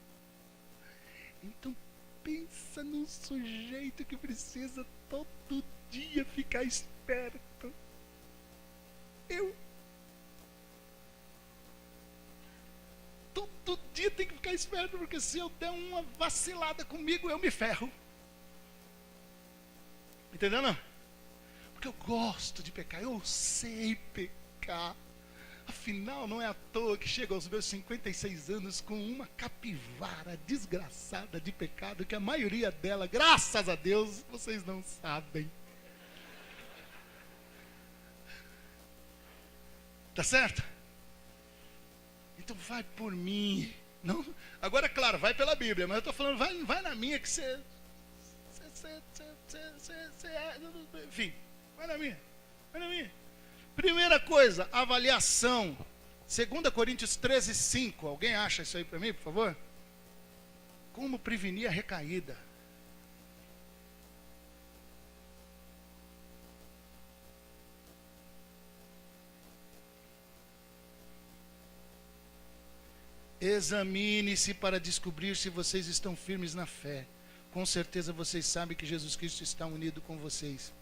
Speaker 1: Então pensa num sujeito que precisa todo dia ficar esperto. Eu. Todo dia tem que ficar esperto, porque se eu der uma vacilada comigo, eu me ferro. Entendeu, não? Porque eu gosto de pecar, eu sei pecar. Afinal, não é à toa que chego aos meus 56 anos com uma capivara desgraçada de pecado, que a maioria dela, graças a Deus, vocês não sabem. Tá certo? Então vai por mim. Não, agora, claro, vai pela Bíblia, mas eu estou falando, vai na minha que você... Enfim, vai na minha. Primeira coisa, avaliação. 2 Coríntios 13:5. Alguém acha isso aí para mim, por favor? Como prevenir a recaída? Examine-se para descobrir se vocês estão firmes na fé. com certeza vocês sabem que Jesus Cristo está unido com vocês.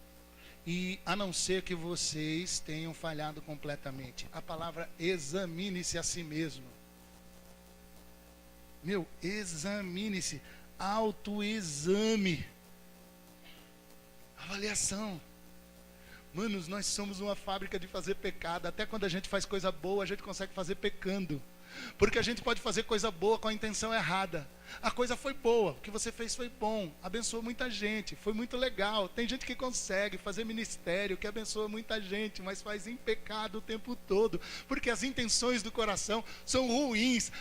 Speaker 1: E a não ser que vocês tenham falhado completamente. A palavra examine-se a si mesmo. Examine-se. Autoexame. Avaliação. Manos, nós somos uma fábrica de fazer pecado. Até quando a gente faz coisa boa, a gente consegue fazer pecando. Porque a gente pode fazer coisa boa com a intenção errada. A coisa foi boa, o que você fez foi bom, abençoou muita gente, foi muito legal. Tem gente que consegue fazer ministério, que abençoa muita gente, mas faz em pecado o tempo todo, porque as intenções do coração são ruins.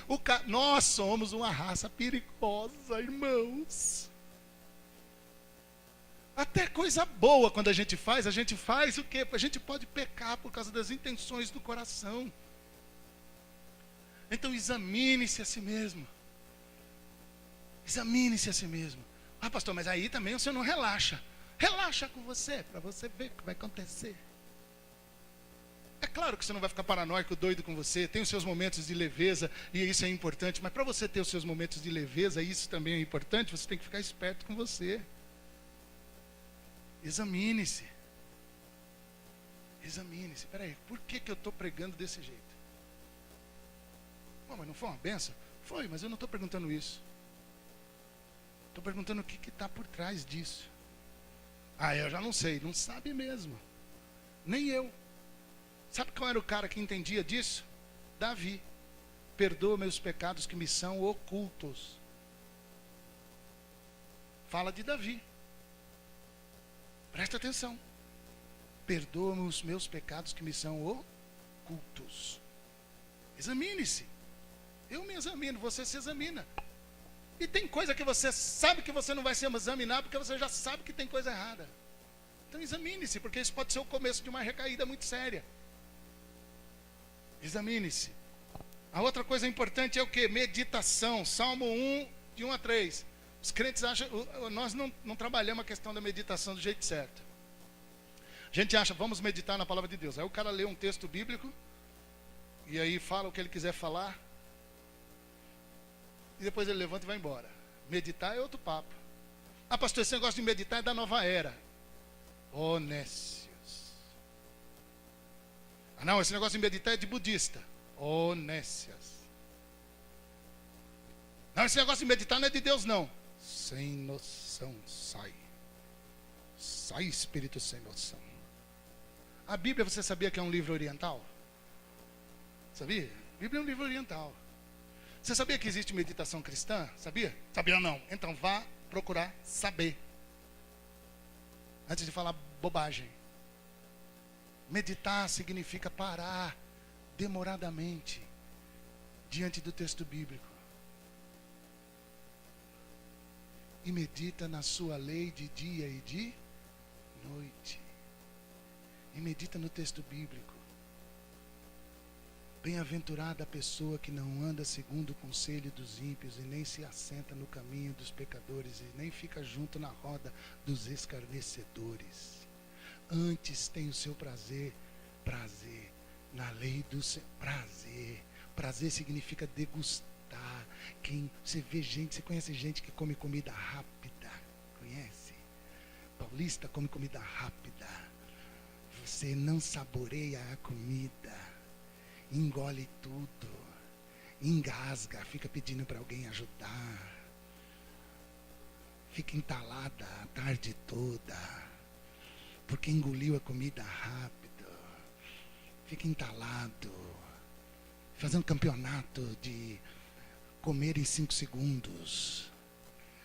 Speaker 1: Nós somos uma raça perigosa, irmãos. Até coisa boa quando a gente faz o quê? A gente pode pecar por causa das intenções do coração. Então examine-se a si mesmo. Examine-se a si mesmo. Ah, pastor, mas aí também você não relaxa. Relaxa com você, para você ver o que vai acontecer. É claro que você não vai ficar paranoico, doido com você. Tem os seus momentos de leveza, e isso é importante. Mas para você ter os seus momentos de leveza, isso também é importante, você tem que ficar esperto com você. Examine-se. Examine-se. Peraí, por que eu estou pregando desse jeito? Mas não foi uma benção? Foi, mas eu não estou perguntando isso. Estou perguntando o que está por trás disso. Ah, eu já não sei. Não sabe mesmo. Nem eu. Sabe qual era o cara que entendia disso? Davi. Perdoa meus pecados que me são ocultos. Fala de Davi. Presta atenção. Perdoa os meus pecados que me são ocultos. Examine-se. Eu me examino, você se examina. E tem coisa que você sabe que você não vai se examinar, porque você já sabe que tem coisa errada. Então examine-se, porque isso pode ser o começo de uma recaída muito séria. Examine-se. A outra coisa importante é o quê? Meditação. Salmo 1, de 1 a 3. Os crentes acham, nós não trabalhamos a questão da meditação do jeito certo. A gente acha, vamos meditar na palavra de Deus. Aí o cara lê um texto bíblico, e aí fala o que ele quiser falar, e depois ele levanta e vai embora. Meditar é outro papo. Ah, pastor, esse negócio de meditar é da nova era. Nécios. Ah, não, esse negócio de meditar é de budista. Nécias. Não, esse negócio de meditar não é de Deus, não. Sem noção, sai. Sai, espírito sem noção. A Bíblia, você sabia que é um livro oriental? Sabia? A Bíblia é um livro oriental. Você sabia que existe meditação cristã? Sabia? Sabia ou não? Então vá procurar saber. Antes de falar bobagem. Meditar significa parar demoradamente diante do texto bíblico. E medita na sua lei de dia e de noite. E medita no texto bíblico. Bem-aventurada a pessoa que não anda segundo o conselho dos ímpios, e nem se assenta no caminho dos pecadores, e nem fica junto na roda dos escarnecedores. Antes tem o seu prazer na lei do seu prazer. Prazer significa degustar. Você vê gente, você conhece gente que come comida rápida? Conhece? Paulista come comida rápida. Você não saboreia a comida. Engole tudo, engasga, fica pedindo para alguém ajudar, fica entalada a tarde toda, porque engoliu a comida rápido, fica entalado, fazendo campeonato de comer em 5 segundos,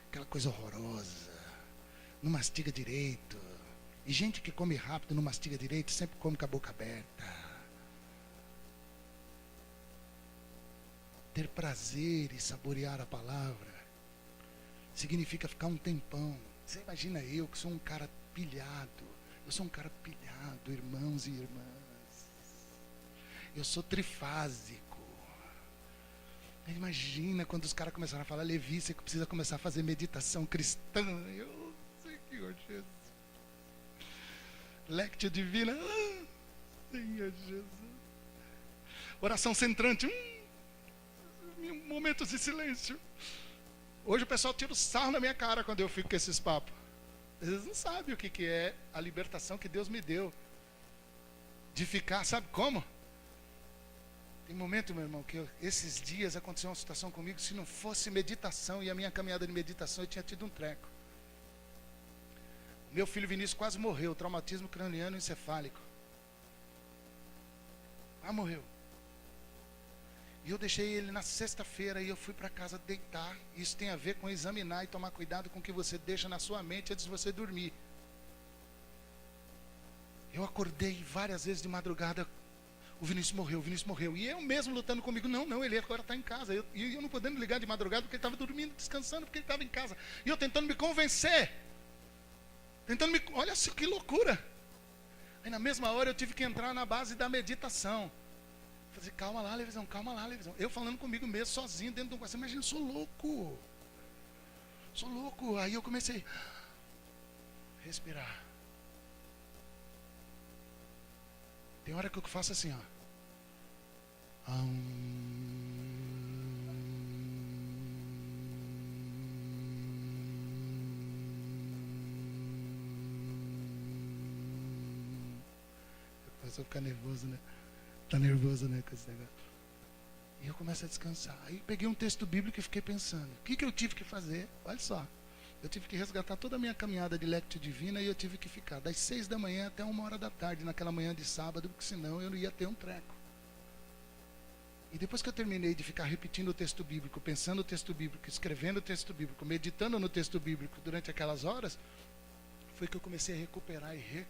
Speaker 1: aquela coisa horrorosa, não mastiga direito, e gente que come rápido, não mastiga direito, sempre come com a boca aberta. Ter prazer e saborear a palavra significa ficar um tempão. Você imagina eu que sou um cara pilhado. Eu sou um cara pilhado, irmãos e irmãs. Eu sou trifásico. Imagina quando os caras começaram a falar, Levi, você precisa começar a fazer meditação cristã. Eu sei, Senhor Jesus. Lectio divina. Senhor Jesus. Oração centrante. Momentos de silêncio. Hoje o pessoal tira o sarro na minha cara quando eu fico com esses papos. Eles não sabem o que é a libertação que Deus me deu. De ficar, sabe como? Tem momento, meu irmão, que esses dias aconteceu uma situação comigo, se não fosse meditação e a minha caminhada de meditação, eu tinha tido um treco. Meu filho Vinícius quase morreu, traumatismo craniano encefálico. Morreu. E eu deixei ele na sexta-feira e eu fui para casa deitar. Isso tem a ver com examinar e tomar cuidado com o que você deixa na sua mente antes de você dormir. Eu acordei várias vezes de madrugada. O Vinícius morreu. E eu mesmo lutando comigo. Não, ele agora está em casa. E eu não podendo ligar de madrugada porque ele estava dormindo, descansando, porque ele estava em casa. E eu tentando me convencer. Olha só que loucura. Aí na mesma hora eu tive que entrar na base da meditação. Falei, calma lá, Levisão. Eu falando comigo mesmo, sozinho, dentro de um quarto. Imagina, eu sou louco. Aí eu comecei a respirar. Tem hora que eu faço assim, ó. Depois eu ficar nervoso, né? Tá nervoso, né, com esse negócio. E eu começo a descansar. Aí peguei um texto bíblico e fiquei pensando. O que eu tive que fazer? Olha só. Eu tive que resgatar toda a minha caminhada de Lectio Divina e eu tive que ficar das 6 da manhã até 1h da tarde, naquela manhã de sábado, porque senão eu não ia ter um treco. E depois que eu terminei de ficar repetindo o texto bíblico, pensando o texto bíblico, escrevendo o texto bíblico, meditando no texto bíblico durante aquelas horas, foi que eu comecei a recuperar e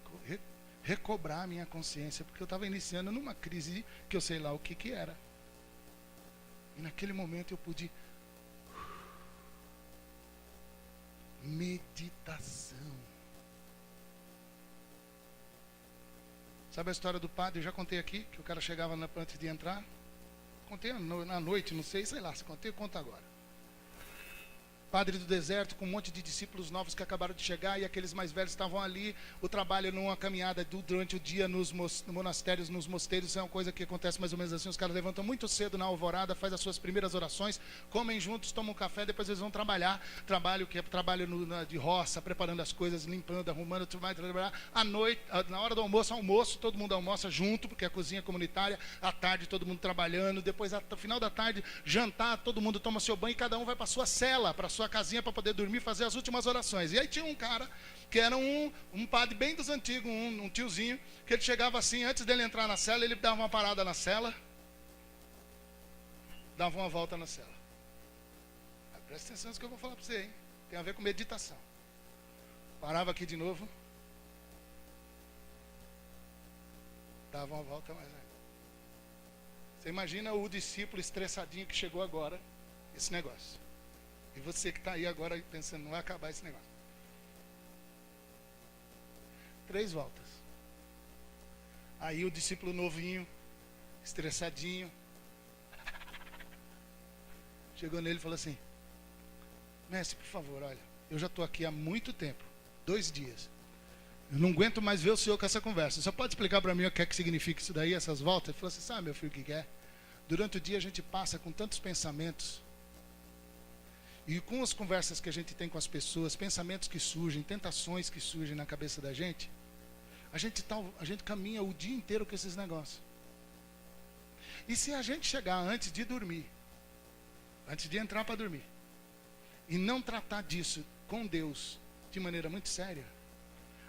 Speaker 1: recobrar a minha consciência, porque eu estava iniciando numa crise que eu sei lá o que era. E naquele momento eu pude... Meditação. Sabe a história do padre? Eu já contei aqui, que o cara chegava antes de entrar. Contei na noite, não sei lá. Se contei, conta agora. Padre do deserto, com um monte de discípulos novos que acabaram de chegar, e aqueles mais velhos estavam ali. O trabalho numa caminhada durante o dia nos monastérios, nos mosteiros, é uma coisa que acontece mais ou menos assim. Os caras levantam muito cedo na alvorada, fazem as suas primeiras orações, comem juntos, tomam um café, depois eles vão trabalhar. Trabalho de roça, preparando as coisas, limpando, arrumando, tudo mais, trabalhar. À noite, na hora do almoço, todo mundo almoça junto, porque é a cozinha comunitária. À tarde, todo mundo trabalhando. Depois, no final da tarde, jantar, todo mundo toma seu banho e cada um vai para sua cela, para sua casinha para poder dormir, fazer as últimas orações. E aí tinha um cara que era um padre bem dos antigos, um tiozinho, que ele chegava assim, antes dele entrar na cela, ele dava uma parada na cela, dava uma volta na cela. Presta atenção no que eu vou falar para você, hein? Tem a ver com meditação. Parava aqui de novo, dava uma volta mais ainda. Você imagina o discípulo estressadinho que chegou agora, esse negócio. E você que está aí agora pensando, não vai acabar esse negócio. 3 voltas. Aí o discípulo novinho, estressadinho, chegou nele e falou assim: mestre, por favor, olha, eu já estou aqui há muito tempo, 2 dias. Eu não aguento mais ver o senhor com essa conversa. Você pode explicar para mim o que é que significa isso daí, essas voltas? Ele falou assim: sabe, meu filho, o que é? Durante o dia a gente passa com tantos pensamentos. E com as conversas que a gente tem com as pessoas, pensamentos que surgem, tentações que surgem na cabeça da gente, a gente caminha o dia inteiro com esses negócios. E se a gente chegar antes de dormir, antes de entrar para dormir, e não tratar disso com Deus de maneira muito séria,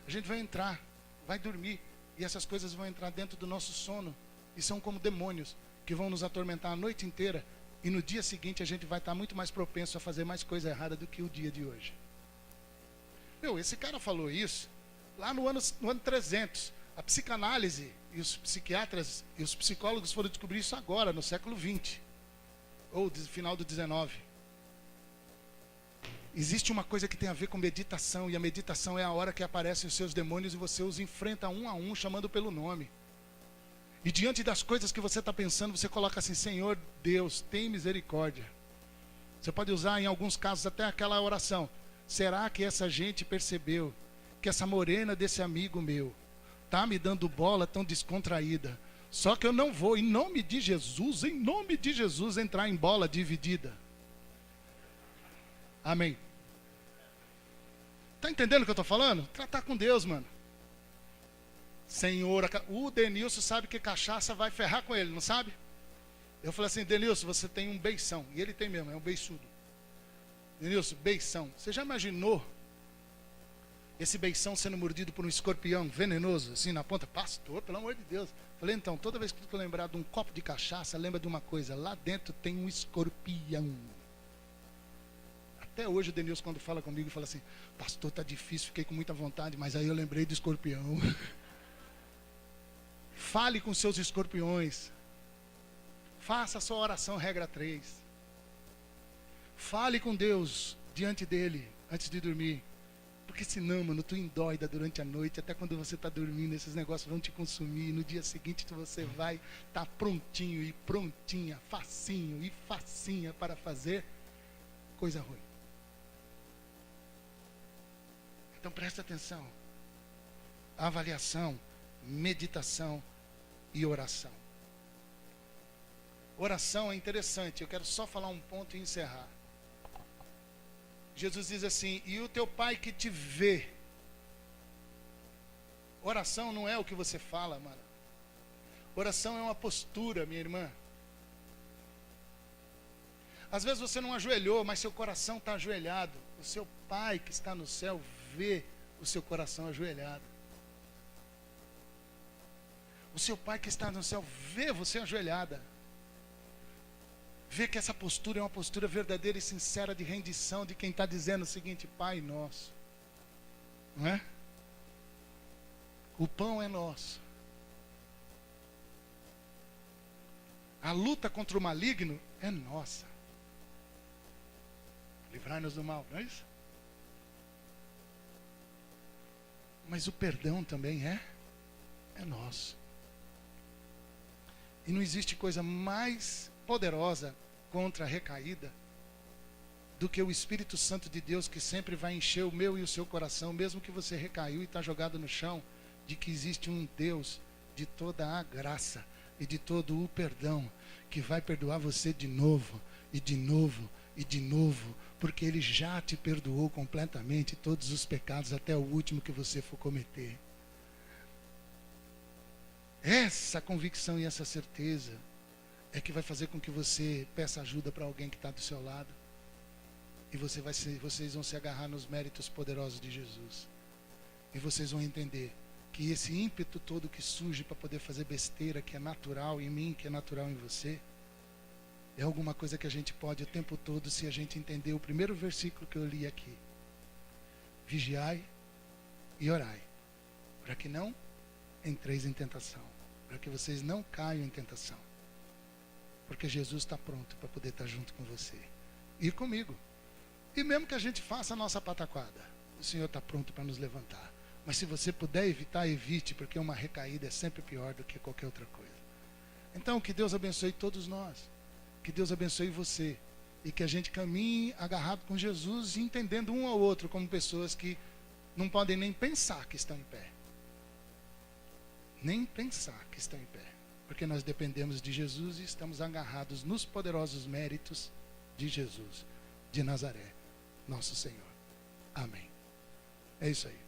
Speaker 1: a gente vai entrar, vai dormir, e essas coisas vão entrar dentro do nosso sono, e são como demônios que vão nos atormentar a noite inteira. E no dia seguinte a gente vai estar muito mais propenso a fazer mais coisa errada do que o dia de hoje. Esse cara falou isso lá no ano 300. A psicanálise e os psiquiatras e os psicólogos foram descobrir isso agora, no século XX. Ou final do 19. Existe uma coisa que tem a ver com meditação. E a meditação é a hora que aparecem os seus demônios e você os enfrenta um a um, chamando pelo nome. E diante das coisas que você está pensando, você coloca assim: Senhor Deus, tem misericórdia. Você pode usar em alguns casos até aquela oração: será que essa gente percebeu que essa morena desse amigo meu está me dando bola tão descontraída? Só que eu não vou, em nome de Jesus, entrar em bola dividida. Amém. Tá entendendo o que eu estou falando? Tratar com Deus, mano. Senhor, o Denilson sabe que cachaça vai ferrar com ele, não sabe? Eu falei assim, Denilson, você tem um beição. E ele tem mesmo, é um beiçudo. Denilson, beição. Você já imaginou esse beição sendo mordido por um escorpião venenoso, assim na ponta? Pastor, pelo amor de Deus. Falei, então, toda vez que tu lembrar de um copo de cachaça, lembra de uma coisa, lá dentro tem um escorpião. Até hoje o Denilson, quando fala comigo, fala assim, pastor, tá difícil, fiquei com muita vontade, mas aí eu lembrei do escorpião. Fale com seus escorpiões. Faça a sua oração regra 3. Fale com Deus diante dele antes de dormir. Porque senão, mano, tu endóida durante a noite, até quando você está dormindo, esses negócios vão te consumir. No dia seguinte você vai estar prontinho e prontinha, facinho e facinha para fazer coisa ruim. Então presta atenção. Avaliação, meditação e oração. Oração é interessante, eu quero só falar um ponto e encerrar. Jesus diz assim, e o teu pai que te vê. Oração não é o que você fala, mano. Oração é uma postura, minha irmã. Às vezes você não ajoelhou, mas seu coração está ajoelhado. O seu pai que está no céu vê o seu coração ajoelhado. O seu pai que está no céu vê você ajoelhada. Vê que essa postura é uma postura verdadeira e sincera de rendição de quem está dizendo o seguinte, Pai nosso. Não é? O pão é nosso. A luta contra o maligno é nossa. Livrai-nos do mal, não é isso? Mas o perdão também é nosso. E não existe coisa mais poderosa contra a recaída do que o Espírito Santo de Deus, que sempre vai encher o meu e o seu coração, mesmo que você recaiu e está jogado no chão, de que existe um Deus de toda a graça e de todo o perdão, que vai perdoar você de novo, e de novo, e de novo, porque Ele já te perdoou completamente todos os pecados, até o último que você for cometer. Essa convicção e essa certeza é que vai fazer com que você peça ajuda para alguém que está do seu lado. E vocês vão se agarrar nos méritos poderosos de Jesus. E vocês vão entender que esse ímpeto todo que surge para poder fazer besteira, que é natural em mim, que é natural em você, é alguma coisa que a gente pode o tempo todo, se a gente entender o primeiro versículo que eu li aqui. Vigiai e orai, para que não entreis em tentação, para que vocês não caiam em tentação. Porque Jesus está pronto para poder estar junto com você e comigo. E mesmo que a gente faça a nossa pataquada, o Senhor está pronto para nos levantar. Mas se você puder evitar, evite, porque uma recaída é sempre pior do que qualquer outra coisa. Então, que Deus abençoe todos nós. Que Deus abençoe você. E que a gente caminhe agarrado com Jesus, entendendo um ao outro como pessoas que não podem nem pensar que estão em pé. Nem pensar que estão em pé. Porque nós dependemos de Jesus e estamos agarrados nos poderosos méritos de Jesus, de Nazaré, nosso Senhor. Amém. É isso aí.